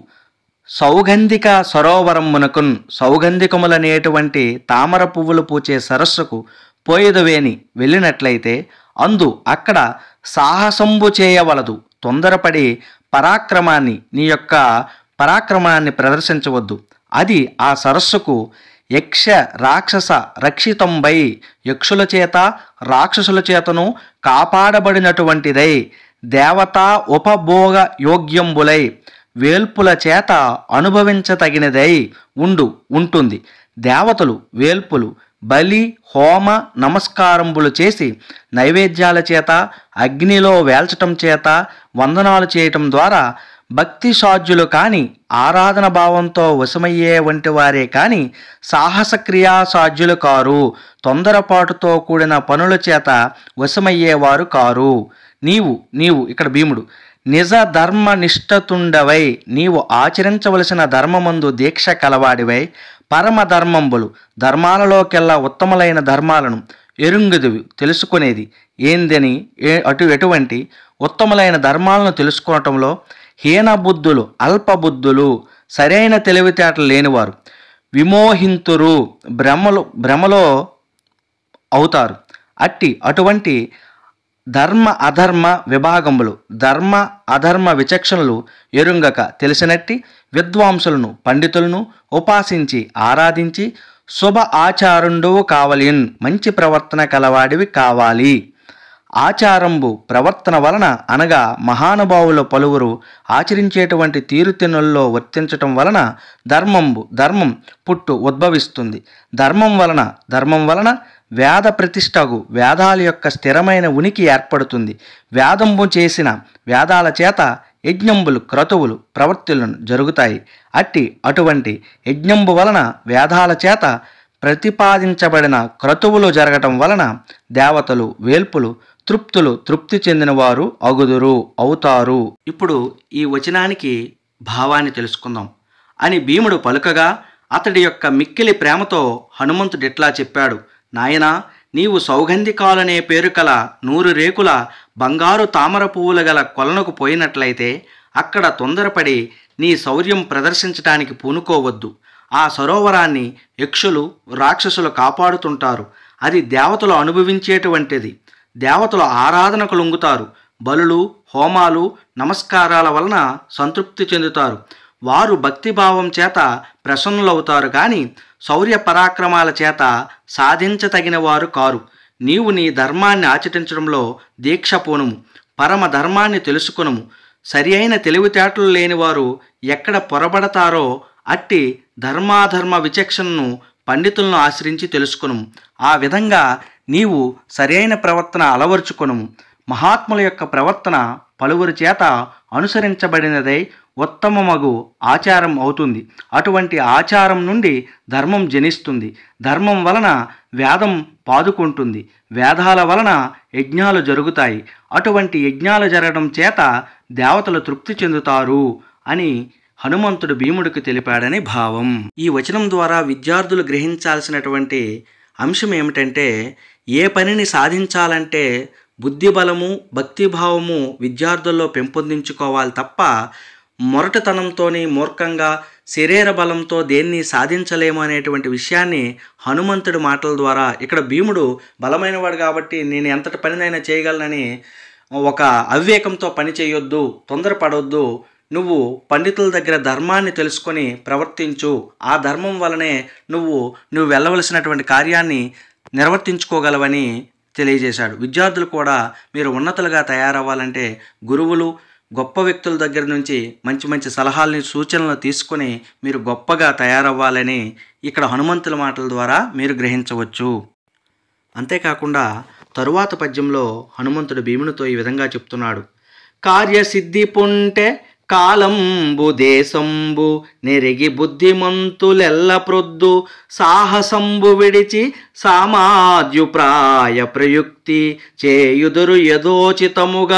సౌగంధిక సరోవరమునకున్ సౌగంధికములనేటువంటి తామర పువ్వులు పూచే సరస్సుకు పోయేదవేని వెళ్ళినట్లయితే అక్కడ సాహసంబు చేయవలదు. తొందరపడి నీ యొక్క పరాక్రమాన్ని ప్రదర్శించవద్దు. అది ఆ సరస్సుకు యక్ష రాక్షస రక్షితంబై, యక్షుల చేత రాక్షసుల చేతను కాపాడబడినటువంటిదై, దేవతా ఉపభోగ యోగ్యంబులై, వేల్పుల చేత అనుభవించతగినదై ఉంటుంది. దేవతలు వేల్పులు బలి హోమ నమస్కారంబులు చేసి నైవేద్యాల చేత, అగ్నిలో వేల్చటం చేత, వందనాలు చేయటం ద్వారా భక్తి సాధ్యులు కాని, ఆరాధన భావంతో వశమయ్యే వంటి వారే కాని సాహస క్రియా సాధ్యులు కారు, తొందరపాటుతో కూడిన పనుల చేత వశమయ్యేవారు కారు. నీవు ఇక్కడ భీముడు నిజ ధర్మ నిష్ఠతుండవై, నీవు ఆచరించవలసిన ధర్మమందు దీక్ష కలవాడివై, పరమ ధర్మంబులు ధర్మాలలోకెల్లా ఉత్తమలైన ధర్మాలను ఎరుంగుదువి, తెలుసుకునేది ఏందని ఎటువంటి ఉత్తమలైన ధర్మాలను తెలుసుకోవటంలో హీనబుద్ధులు, అల్పబుద్ధులు, సరైన తెలివితేటలు లేనివారు విమోహింతురు, భ్రమలో అవుతారు. అటువంటి ధర్మ అధర్మ విభాగములు, ధర్మ అధర్మ విచక్షణలు ఎరుంగక తెలిసినట్టి విద్వాంసులను, పండితులను ఉపాసించి ఆరాధించి శుభ ఆచారుండువు కావలిన్, మంచి ప్రవర్తన కలవాడివి కావాలి. ఆచారంబు ప్రవర్తన వలన అనగా మహానుభావుల పలువురు ఆచరించేటువంటి తీరుతెన్నుల్లో వర్తించటం వలన ధర్మం ఉద్భవిస్తుంది. ధర్మం వలన వేద ప్రతిష్టకు వేదాల యొక్క స్థిరమైన ఉనికి ఏర్పడుతుంది. వేదంబు చేసిన వేదాల చేత యజ్ఞంబులు, క్రతువులు, ప్రవర్తులను జరుగుతాయి. అటువంటి యజ్ఞంబు వలన వేదాల చేత ప్రతిపాదించబడిన క్రతువులు జరగటం వలన దేవతలు వేల్పులు తృప్తి చెందినవారు అవుతారు. ఇప్పుడు ఈ వచనానికి భావాన్ని తెలుసుకుందాం అని భీముడు పలుకగా, అతడి యొక్క మిక్కిలి ప్రేమతో హనుమంతుడు ఇట్లా చెప్పాడు. నాయనా, నీవు సౌగంధికాలనే పేరు కల 100 రేకుల బంగారు తామర పువ్వుల గల కొలనుకు పోయినట్లయితే అక్కడ తొందరపడి నీ శౌర్యం ప్రదర్శించటానికి పూనుకోవద్దు. ఆ సరోవరాన్ని యక్షులు రాక్షసులు కాపాడుతుంటారు. అది దేవతలు అనుభవించేటువంటిది. దేవతలు ఆరాధనకు లొంగుతారు. బలులు, హోమాలు, నమస్కారాల వలన సంతృప్తి చెందుతారు. వారు భక్తిభావం చేత ప్రసన్నులవుతారు కానీ శౌర్య పరాక్రమాల చేత సాధించతగిన వారు కారు. నీవు నీ ధర్మాన్ని ఆచరించడంలో దీక్ష పూనుము, పరమ ధర్మాన్ని తెలుసుకొనుము. సరి అయిన తెలివితేటలు లేనివారు ఎక్కడ పొరబడతారో అట్టి ధర్మాధర్మ విచక్షణను పండితులను ఆశ్రయించి తెలుసుకొనుము. ఆ విధంగా నీవు సరైన ప్రవర్తన అలవరుచుకొనుము. మహాత్ముల యొక్క ప్రవర్తన పలువురి చేత అనుసరించబడినదై ఉత్తమమగు ఆచారం అవుతుంది. అటువంటి ఆచారం నుండి ధర్మం జనిస్తుంది. ధర్మం వలన వేదం పాదుకుంటుంది. వేదాల వలన యజ్ఞాలు జరుగుతాయి. అటువంటి యజ్ఞాలు జరగడం చేత దేవతలు తృప్తి చెందుతారు అని హనుమంతుడు భీముడికి తెలిపాడని భావం. ఈ వచనం ద్వారా విద్యార్థులు గ్రహించాల్సినటువంటి అంశం ఏమిటంటే, ఏ పనిని సాధించాలంటే బుద్ధిబలము, భక్తిభావము విద్యార్థుల్లో పెంపొందించుకోవాలి తప్ప మొరటుతనంతోని మూర్ఖంగా శరీర బలంతో దేన్ని సాధించలేము అనేటువంటి విషయాన్ని హనుమంతుడి మాటల ద్వారా, ఇక్కడ భీముడు బలమైనవాడు కాబట్టి నేను ఎంతటి పనినైనా చేయగలనని ఒక అవివేకంతో పని చేయొద్దు, తొందరపడొద్దు, నువ్వు పండితుల దగ్గర ధర్మాన్ని తెలుసుకొని ప్రవర్తించు, ఆ ధర్మం వలనే నువ్వు వెళ్ళవలసినటువంటి కార్యాన్ని నిర్వర్తించుకోగలవని తెలియజేశాడు. విద్యార్థులు కూడా మీరు ఉన్నతులుగా తయారవ్వాలంటే గురువులు, గొప్ప వ్యక్తుల దగ్గర నుంచి మంచి మంచి సలహాలని, సూచనలు తీసుకొని మీరు గొప్పగా తయారవ్వాలని ఇక్కడ హనుమంతుల మాటల ద్వారా మీరు గ్రహించవచ్చు. అంతేకాకుండా తరువాత పద్యంలో హనుమంతుడు భీమునితో ఈ విధంగా చెప్తున్నాడు. కార్యసిద్ధి పొంటె కాలంబు దేశంబు నెరిగి బుద్ధిమంతులెల్ల ప్రొద్దు సాహసంబు విడిచి సామాద్యుప్రాయ ప్రయుక్తి చేయుదురు యథోచితముగా.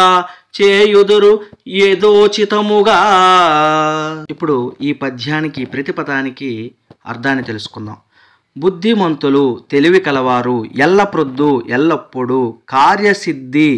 ఇప్పుడు ఈ పద్యానికి ప్రతిపదానికి అర్థాన్ని తెలుసుకుందాం. బుద్ధిమంతులు, తెలివి కలవారు, ఎల్లప్రొద్దు ఎల్లప్పుడు, కార్యసిద్ధి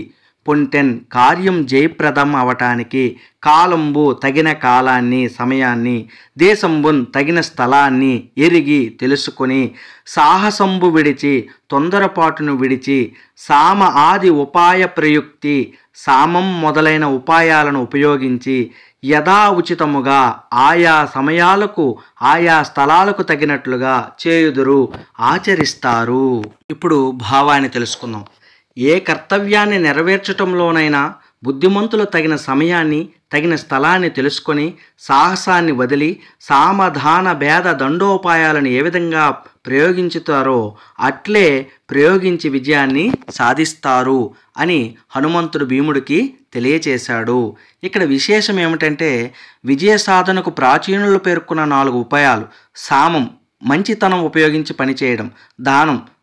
పొంటెన్ కార్యం జయప్రదం అవటానికి, కాలంబు తగిన కాలాన్ని సమయాన్ని, దేశంబున్ తగిన స్థలాన్ని ఎరిగి తెలుసుకొని, సాహసంబు విడిచి తొందరపాటును విడిచి, సామ ఆది ఉపాయ ప్రయుక్తి సామం మొదలైన ఉపాయాలను ఉపయోగించి యథా ఉచితముగా ఆయా సమయాలకు ఆయా స్థలాలకు తగినట్లుగా చేయుదురు, ఆచరిస్తారు. ఇప్పుడు భావాన్ని తెలుసుకుందాం. ఏ కర్తవ్యాన్ని నెరవేర్చటంలోనైనా బుద్ధిమంతులు తగిన సమయాన్ని తగిన స్థలాన్ని తెలుసుకొని సాహసాన్ని వదిలి సామధాన భేద దండోపాయాలను ఏ విధంగా ప్రయోగించుతారో అట్లే ప్రయోగించి విజయాన్ని సాధిస్తారు అని హనుమంతుడు భీముడికి తెలియచేశాడు. ఇక్కడ విశేషం ఏమిటంటే విజయ సాధనకు ప్రాచీనులు పేర్కొన్న 4 ఉపాయాలు: సామం మంచితనం ఉపయోగించి పనిచేయడం,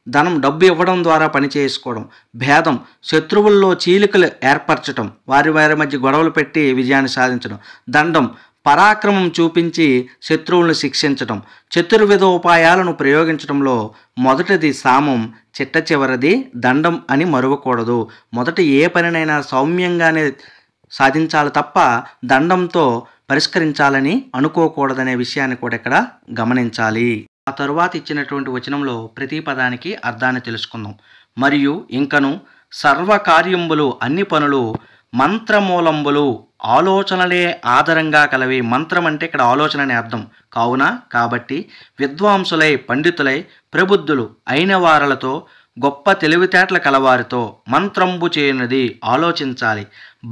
ధనం డబ్బు ఇవ్వడం ద్వారా పని చేసుకోవడం, భేదం శత్రువుల్లో చీలికలు ఏర్పరచడం, వారి మధ్య గొడవలు పెట్టి విజయాన్ని సాధించడం, దండం పరాక్రమం చూపించి శత్రువులను శిక్షించడం. చతుర్విధ ఉపాయాలను ప్రయోగించడంలో మొదటిది సామం, చిట్ట చివరిది దండం అని మరువకూడదు. మొదట ఏ పనినైనా సౌమ్యంగానే సాధించాలి తప్ప దండంతో పరిష్కరించాలని అనుకోకూడదనే విషయాన్ని కూడా ఇక్కడ గమనించాలి. ఆ తరువాత ఇచ్చినటువంటి వచనంలో ప్రతి పదానికి అర్థాన్ని తెలుసుకుందాం. మరియు ఇంకను సర్వకార్యంబులు అన్ని పనులు మంత్రమూలంబులు ఆలోచనలే ఆధారంగా కలవి. మంత్రం అంటే ఇక్కడ ఆలోచన అనే అర్థం. కాబట్టి విద్వాంసులై పండితులై ప్రబుద్ధులు అయిన వారలతో గొప్ప తెలివితేటల కలవారితో మంత్రంబు చేయనది ఆలోచించాలి.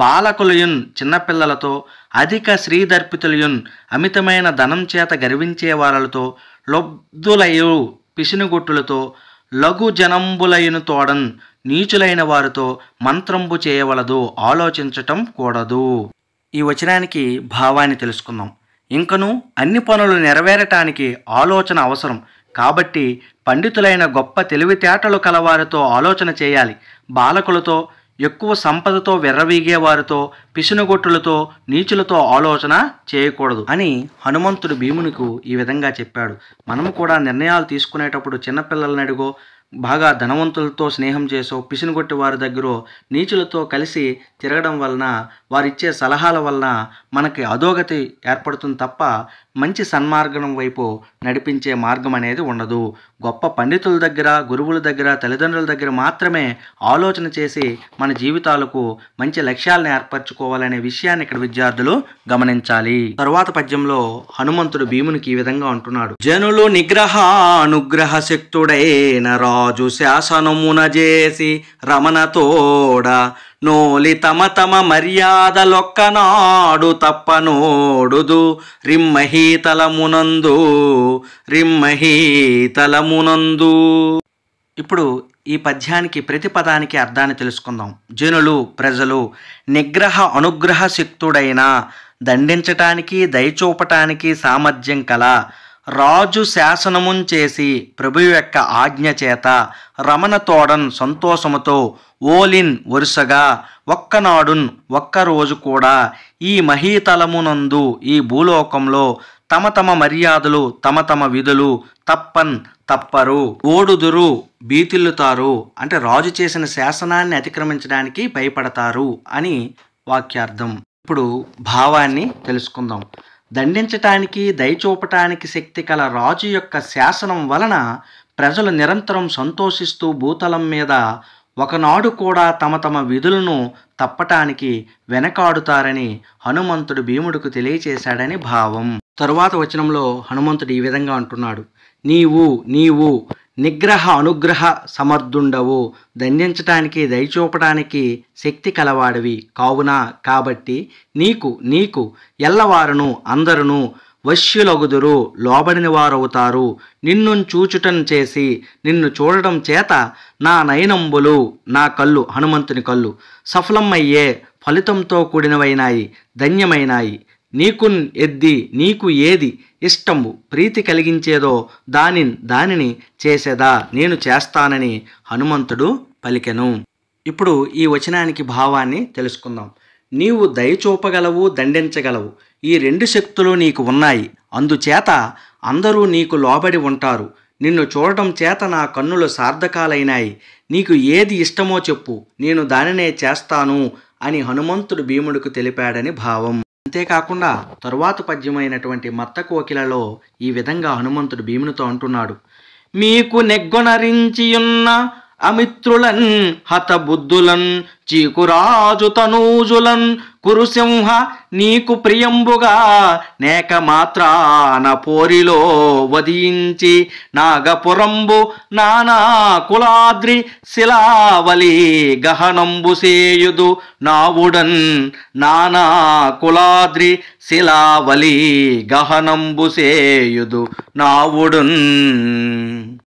బాలకులయున్ చిన్నపిల్లలతో, అధిక శ్రీదర్పితులయున్ అమితమైన ధనం చేత గర్వించే వారలతో, లబ్ధులయు పిసినుగుట్టులతో, లఘు జనంబులయును తోడన్ నీచులైన వారితో మంత్రంబు చేయవలదు, ఆలోచించటం కూడదు. ఈ వచనానికి భావాన్ని తెలుసుకుందాం. ఇంకను అన్ని పనులు నెరవేరటానికి ఆలోచన అవసరం. కాబట్టి పండితులైన గొప్ప తెలివితేటలు కలవారితో ఆలోచన చేయాలి. బాలకులతో, ఎక్కువ సంపదతో విర్రవీగే వారితో, పిసినుగొట్టులతో, నీచులతో ఆలోచన చేయకూడదు అని హనుమంతుడు భీమునికి ఈ విధంగా చెప్పాడు. మనము కూడా నిర్ణయాలు తీసుకునేటప్పుడు చిన్నపిల్లలని అడిగో, బాగా ధనవంతులతో స్నేహం చేసో, పిసినుగొట్టి వారి దగ్గర నీచులతో కలిసి తిరగడం వలన, వారిచ్చే సలహాల వలన మనకి అధోగతి ఏర్పడుతుంది తప్ప మంచి సన్మార్గం వైపు నడిపించే మార్గం అనేది ఉండదు. గొప్ప పండితుల దగ్గర, గురువుల దగ్గర, తల్లిదండ్రుల దగ్గర మాత్రమే ఆలోచన చేసి మన జీవితాలకు మంచి లక్ష్యాలను ఏర్పరచుకోవాలనే విషయాన్ని ఇక్కడ విద్యార్థులు గమనించాలి. తరువాత పద్యంలో హనుమంతుడు భీమునికి ఈ విధంగా అంటున్నాడు. జనులు నిగ్రహ అనుగ్రహ శక్తుడైన రాజు శాసనమున చేసి రమణతోడ నోలి తమ తమ మర్యాదలొక్కనాడు తప్పనోడుదు రిమ్మహీతలమునందు. ఇప్పుడు ఈ పద్యానికి ప్రతి పదానికి అర్థాన్ని తెలుసుకుందాం. జనులు ప్రజలు, నిగ్రహ అనుగ్రహ శక్తుడైన దండించటానికి దయచూపటానికి సామర్థ్యం కల రాజు శాసనమున్ చేసి ప్రభు యొక్క ఆజ్ఞ చేత రమణతోడన్ సంతోషముతో ఓలిన్ వరుసగా ఒక్కనాడున్ ఒక్కరోజు కూడా ఈ మహీతలమునందు ఈ భూలోకంలో తమ తమ మర్యాదలు తమ తమ విధులు తప్పరు ఓడుదురు భీతిల్లుతారు అంటే రాజు చేసిన శాసనాన్ని అతిక్రమించడానికి భయపడతారు అని వాక్యార్థం. ఇప్పుడు భావాన్ని తెలుసుకుందాం. దండించటానికి దయచూపటానికి శక్తి కల రాజు యొక్క శాసనం వలన ప్రజలు నిరంతరం సంతోషిస్తూ భూతలం మీద ఒకనాడు కూడా తమ తమ విధులను తప్పటానికి వెనకాడుతారని హనుమంతుడు భీముడికి తెలియచేశాడని భావం. తరువాత వచనంలో హనుమంతుడు ఈ విధంగా అంటున్నాడు. నీవు నిగ్రహ అనుగ్రహ సమర్థుండవు, దండించటానికి దయచూపటానికి శక్తి కలవాడివి కాబట్టి నీకు ఎల్లవారును అందరును వశ్యులగుదురు, లోబడిన వారవుతారు. నిన్ను చూచుటం చేసి నిన్ను చూడడం చేత నా నయనంబులు, నా కళ్ళు హనుమంతుని కళ్ళు సఫలమయ్యే ఫలితంతో కూడినవైనాయి, ధన్యమైనాయి. నీకు ఏది ఇష్టము ప్రీతి కలిగించేదో దానిని చేసేదా నేను చేస్తానని హనుమంతుడు పలికెను. ఇప్పుడు ఈ వచనానికి భావాన్ని తెలుసుకుందాం. నీవు దయచూపగలవు, దండించగలవు. ఈ 2 శక్తులు నీకు ఉన్నాయి. అందుచేత అందరూ నీకు లోబడి ఉంటారు. నిన్ను చూడటం చేత నా కన్నులు సార్థకాలైనాయి. నీకు ఏది ఇష్టమో చెప్పు, నేను దానినే చేస్తాను అని హనుమంతుడు భీముడికి తెలిపాడని భావం. అంతేకాకుండా తరువాత పద్యమైనటువంటి మత్త కోకిలలో ఈ విధంగా హనుమంతుడు భీమునితో అంటున్నాడు. మీకు నెగ్గొనరించియున్న అమిత్రులన్ హతబుద్ధులన్ చీకురాజు తనూజులన్ కురుసింహ నీకు ప్రియంబుగా నేక మాత్రాన పోరిలో వధించి నాగపురంబు నానా కులాద్రి శిలావలి గహనంబు సేయుదు నావుడన్ నానా కులాద్రి శిలావలి గహనంబు సేయుదు నావుడన్.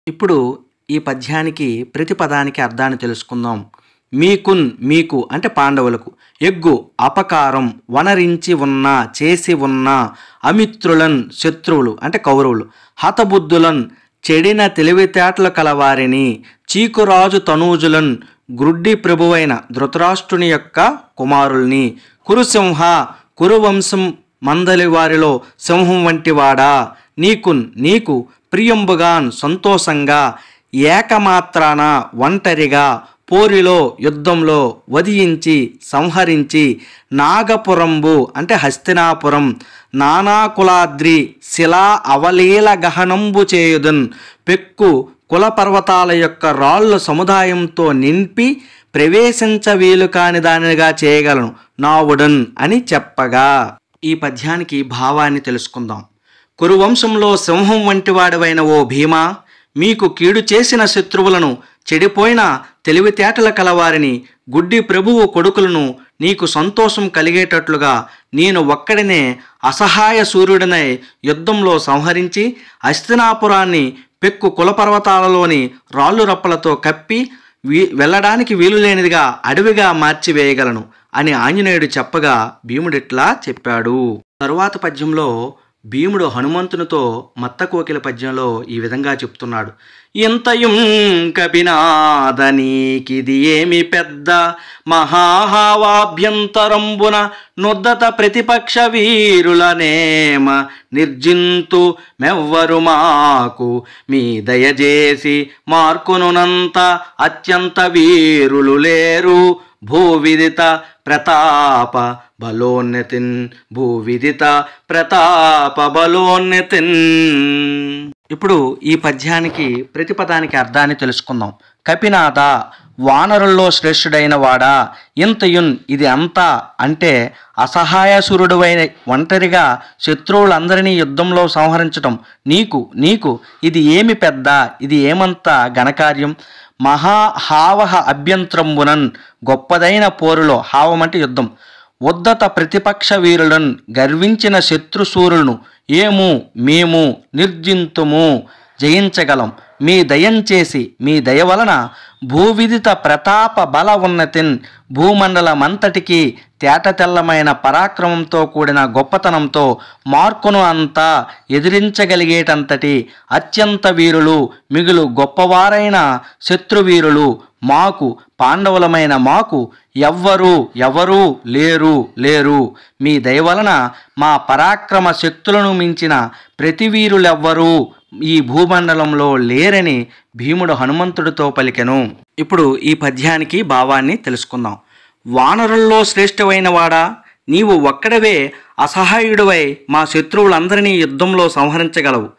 ఇప్పుడు ఈ పద్యానికి ప్రతి పదానికి అర్థాన్ని తెలుసుకుందాం. మీకున్ మీకు అంటే పాండవులకు, ఎగ్గు అపకారం, వనరించి ఉన్న చేసి ఉన్న, అమిత్రులన్ శత్రువులు అంటే కౌరవులు, హతబుద్ధులన్ చెడిన తెలివితేటలు కలవారిని, చీకురాజు తనూజులన్ గ్రుడ్డి ప్రభువైన ధృతరాష్ట్రుని యొక్క కుమారుల్ని, కురుసింహ కురువంశం మందలి వారిలో సింహం వంటివాడా, నీకు ప్రియంబుగాన్ సంతోషంగా, ఏకమాత్రాన ఒంటరిగా, పోరిలో యుద్ధంలో వధించి సంహరించి, నాగపురంబు అంటే హస్తినాపురం, నానాకులాద్రి శిలా అవలీల గహనంబు చేయుదన్ పెక్కు కుల పర్వతాల యొక్క రాళ్ళ సముదాయంతో నింపి ప్రవేశించ వీలు కాని దానిగా చేయగలను నావుడన్ అని చెప్పగా. ఈ పద్యానికి భావాన్ని తెలుసుకుందాం. కురువంశంలో సింహం వంటివాడవైన ఓ భీమా, మీకు కీడు చేసిన శత్రువులను, చెడిపోయిన తెలివితేటల కలవారిని, గుడ్డి ప్రభువు కొడుకులను నీకు సంతోషం కలిగేటట్లుగా నేను ఒక్కడినే అసహాయ సూర్యుడినై యుద్ధంలో సంహరించి హస్తినాపురాన్ని పెక్కు కులపర్వతాలలోని రాళ్ళు రప్పలతో కప్పి వెళ్ళడానికి వీలులేనిదిగా అడవిగా మార్చివేయగలను అని ఆంజనేయుడు చెప్పగా భీముడిట్లా చెప్పాడు. తరువాత పద్యంలో భీముడు హనుమంతునితో మత్త కోకిల పద్యంలో ఈ విధంగా చెప్తున్నాడు. ఇంతయుం కపినాదనీకిది ఏమి పెద్ద మహాహావాభ్యంతరంబున నొద్దత ప్రతిపక్ష వీరులనేమ నిర్జింతు మెవ్వరు మాకు మీ దయచేసి మార్కొనునంత అత్యంత వీరులు లేరు భూవిదిత ప్రతాప బలోన్నతిన్ భూవిదిత ప్రతాప బలోన్నతిన్. ఇప్పుడు ఈ పద్యానికి ప్రతిపదానికి అర్థాన్ని తెలుసుకుందాం. కపినాథ వానరుల్లో శ్రేష్ఠుడైన వాడా, ఇంతయున్ ఇది అంతా అంటే అసహాయసురుడువైన ఒంటరిగా శత్రువులందరినీ యుద్ధంలో సంహరించటం నీకు ఇది ఏమి పెద్ద, ఇది ఏమంత ఘనకార్యం. మహాహావహ అభ్యంతరంబునన్ గొప్పదైన పోరులో, హావం అంటే యుద్ధం, ఉద్దత ప్రతిపక్ష వీరులను గర్వించిన శత్రుసూరులను మేము నిర్జింతుము జయించగలం మీ దయంచేసి మీ దయ వలన భూవిదిత ప్రతాప బల ఉన్నతిన్ భూమండలమంతటికి తేటతెల్లమైన పరాక్రమంతో కూడిన గొప్పతనంతో మార్కును అంతా ఎదిరించగలిగేటంతటి అత్యంత వీరులు మిగులు గొప్పవారైన శత్రువీరులు మాకు పాండవులమైన మాకు ఎవరూ లేరు. మీ దయ వలన మా పరాక్రమ శక్తులను మించిన ప్రతివీరులెవ్వరూ ఈ భూమండలంలో లేరని భీముడు హనుమంతుడితో పలికెను. ఇప్పుడు ఈ పద్యానికి భావాన్ని తెలుసుకుందాం. వానరుల్లో శ్రేష్ఠమైన వాడా, నీవు ఒక్కడవే అసహాయుడివై మా శత్రువులందరినీ యుద్ధంలో సంహరించగలవు.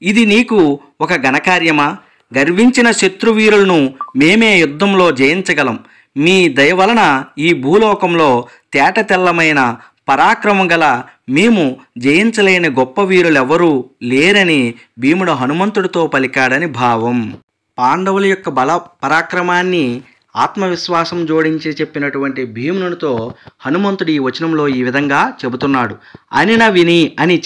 ఇది నీకు ఒక ఘనకార్యమా? గర్వించిన శత్రువీరులను మేమే యుద్ధంలో జయించగలం. మీ దయ వలన ఈ భూలోకంలో తేటతెల్లమైన పరాక్రమం గల మేము జయించలేని గొప్ప వీరులెవరూ లేరని భీముడు హనుమంతుడితో పలికాడని భావం. పాండవుల యొక్క బల పరాక్రమాన్ని ఆత్మవిశ్వాసం జోడించి చెప్పినటువంటి భీమునితో హనుమంతుడు ఈ వచనంలో ఈ విధంగా చెబుతున్నాడు. అనిన విని అని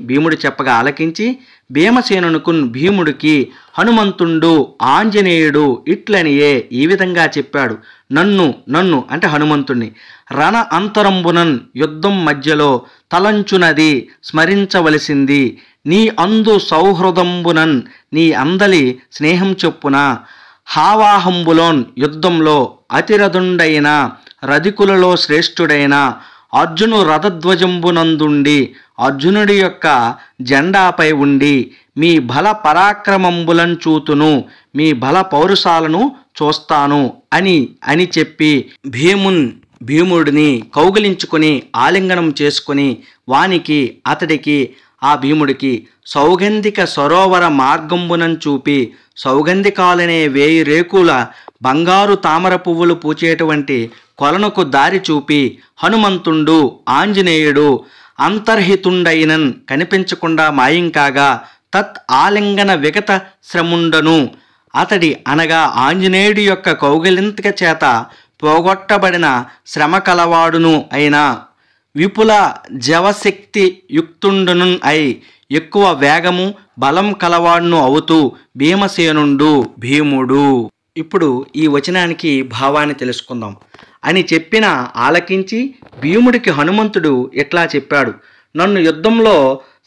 భీముడు చెప్పగా ఆలకించి భీమసేనుకున్ భీముడికి హనుమంతుండు ఆంజనేయుడు ఇట్లనియే ఈ విధంగా చెప్పాడు. నన్ను అంటే హనుమంతుణ్ణి రణ అంతరంబునన్ యుద్ధం మధ్యలో తలంచునది స్మరించవలసింది నీ అందు సౌహృదంబునన్ నీ అందలి స్నేహం చొప్పున హావాహంబులోన్ యుద్ధంలో అతిరథుండైన రధికులలో శ్రేష్ఠుడైన అర్జును రథధ్వజంబునందుండి అర్జునుడి యొక్క జెండాపై ఉండి మీ బల పరాక్రమంబులను చూతును, మీ బల పౌరుషాలను చూస్తాను అని చెప్పి భీముడిని కౌగిలించుకొని ఆలింగనం చేసుకుని వానికి అతడికి ఆ భీముడికి సౌగంధిక సరోవర మార్గంబునం చూపి సౌగంధికాలనే 1000 రేకుల బంగారు తామర పువ్వులు పూచేటువంటి కొలనుకు దారి చూపి హనుమంతుండు ఆంజనేయుడు అంతర్హితుండైనన్ కనిపించకుండా మాయంకాగా తత్ ఆలింగన విగత శ్రముండను అతడి అనగా ఆంజనేయుడి యొక్క కౌగిలింతక చేత పోగొట్టబడిన శ్రమ కలవాడును అయినా విపుల జవశక్తి యుక్తుండును అయి ఎక్కువ వేగము బలం కలవాడును అవుతూ భీముడు. ఇప్పుడు ఈ వచనానికి భావాన్ని తెలుసుకుందాం. అని చెప్పిన ఆలకించి భీముడికి హనుమంతుడు ఇట్లా చెప్పాడు, నన్ను యుద్ధంలో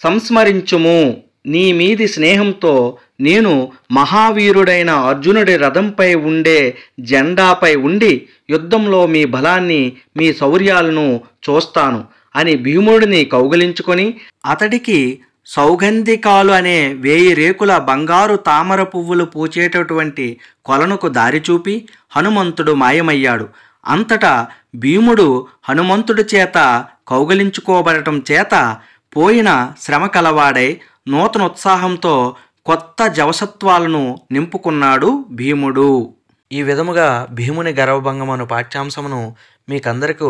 సంస్మరించుము. నీ మీది స్నేహంతో నేను మహావీరుడైన అర్జునుడి రథంపై ఉండే జెండాపై ఉండి యుద్ధంలో మీ బలాన్ని మీ శౌర్యాలను చూస్తాను అని భీముడిని కౌగిలించుకొని అతడికి సౌగంధికాలు అనే 1000 రేకుల బంగారు తామర పువ్వులు పూచేటటువంటి కొలనుకు దారి చూపి హనుమంతుడు మాయమయ్యాడు. అంతటా భీముడు హనుమంతుడి చేత కౌగిలించుకోబడటం చేత పోయిన శ్రమ కలవాడై నూతన ఉత్సాహంతో కొత్త జవసత్వాలను నింపుకున్నాడు భీముడు. ఈ విధముగా భీముని గర్వభంగం అను పాఠ్యాంశమును మీకందరికీ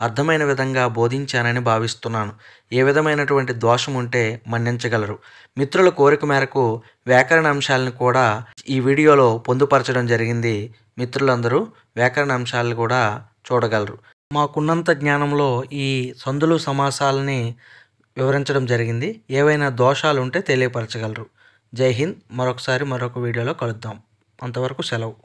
అర్థమైన విధంగా బోధించానని భావిస్తున్నాను. ఏ విధమైనటువంటి దోషం ఉంటే మన్నించగలరు. మిత్రుల కోరిక మేరకు వ్యాకరణ అంశాలను కూడా ఈ వీడియోలో పొందుపరచడం జరిగింది. మిత్రులందరూ వ్యాకరణ అంశాలను కూడా చూడగలరు. మాకున్నంత జ్ఞానంలో ఈ సందులు సమాసాలని వివరించడం జరిగింది. ఏవైనా దోషాలు ఉంటే తెలియపరచగలరు. జై హింద్. మరొక వీడియోలో కలుద్దాం. అంతవరకు సెలవు.